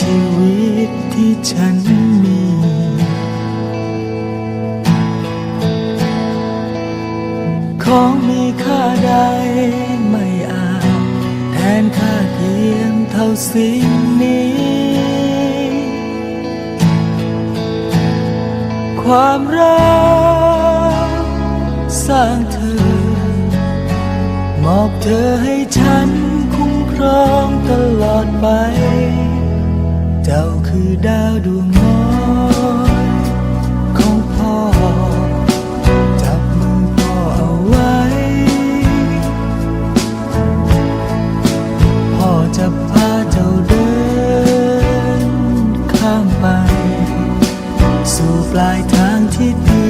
ชีวิตที่ฉันมีของมีค่าใดไม่อาจแทนค่าเพียงเท่าสิ่งนี้ความรักสร้างเธอมอบเธอให้ฉันคุ้มครองตลอดไปเจ้าคือดาวดวงน้อยของพ่อจับมือพ่อเอาไว้พ่อจะพาเจ้าเดินข้ามไปสู่ปลายทางที่ดี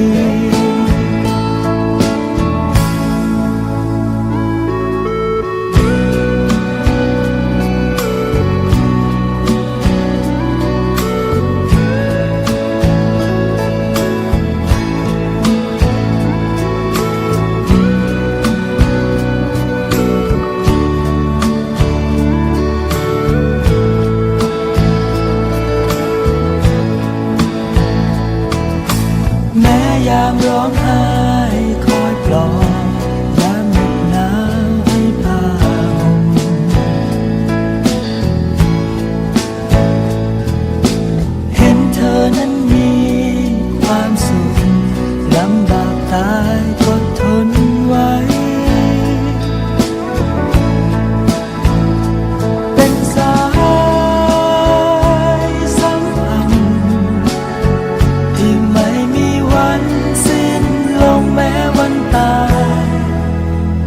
ยามร้องไห้คอยปลอบยามเหน็บหนาวให้ผ้าห่มเห็นเธอนั้นมีความสุขลำบากตายก็ทนไว้เป็นสายสัมพันธ์ที่ไม่มีวันแม้วันตาย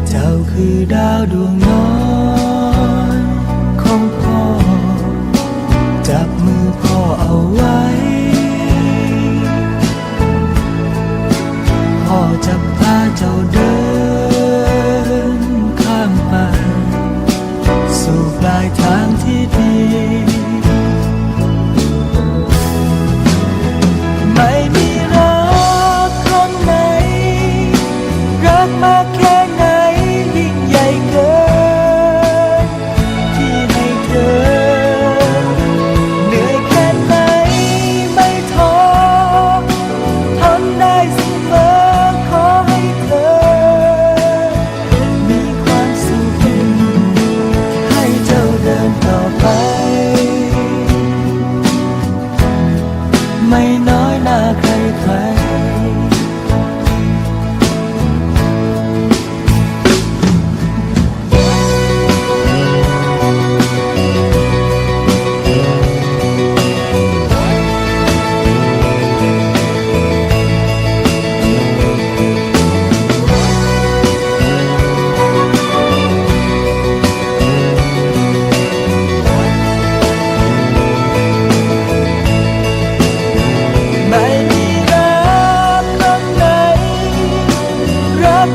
เจ้าคือดาวดวงน้อยของพ่อจับมือพ่อเอาไว้พ่อจะพาเจ้าเดินข้ามไปสู่ปลายทางที่ดีไม่มีมากแค่ไหนยิ่งใหญ่เกินที่ให้เธอเหนื่อยแค่ไหนไม่ท้อทำได้เสมอขอให้เธอมีความสุขให้เจ้าเดินต่อไปไม่น้อยหน้าใคร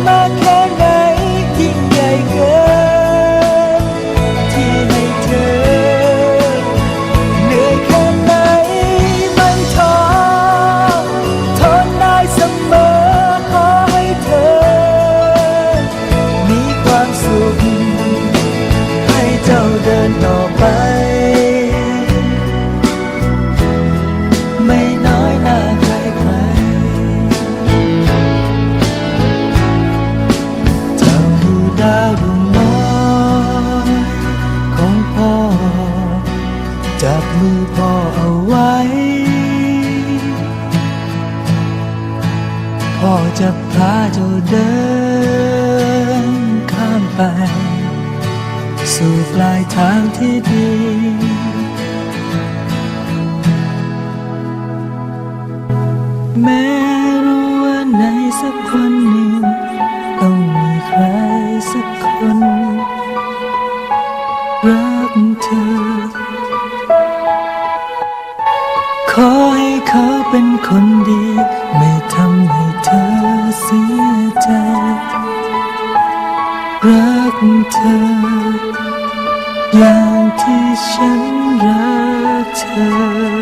มากแค่ไหนยิ่งใหญ่เกินที่ให้เธอเหนื่อยแค่ไหนไม่ท้อทนได้เสมอขอให้เธอมีความสุขให้เจ้าเดินต่อไปไม่น้อยหน้าใครดาวดวงน้อยของพ่อจับมือพ่อเอาไว้พ่อจะพาเจ้าเดินข้ามไปสู่ปลายทางที่ดีแม้รู้ว่าในสักวันหนึ่งต้องมีใครสักคนรักเธอขอให้เขาเป็นคนดีไม่ทำให้เธอเสียใจรักเธออย่างที่ฉันรักเธอ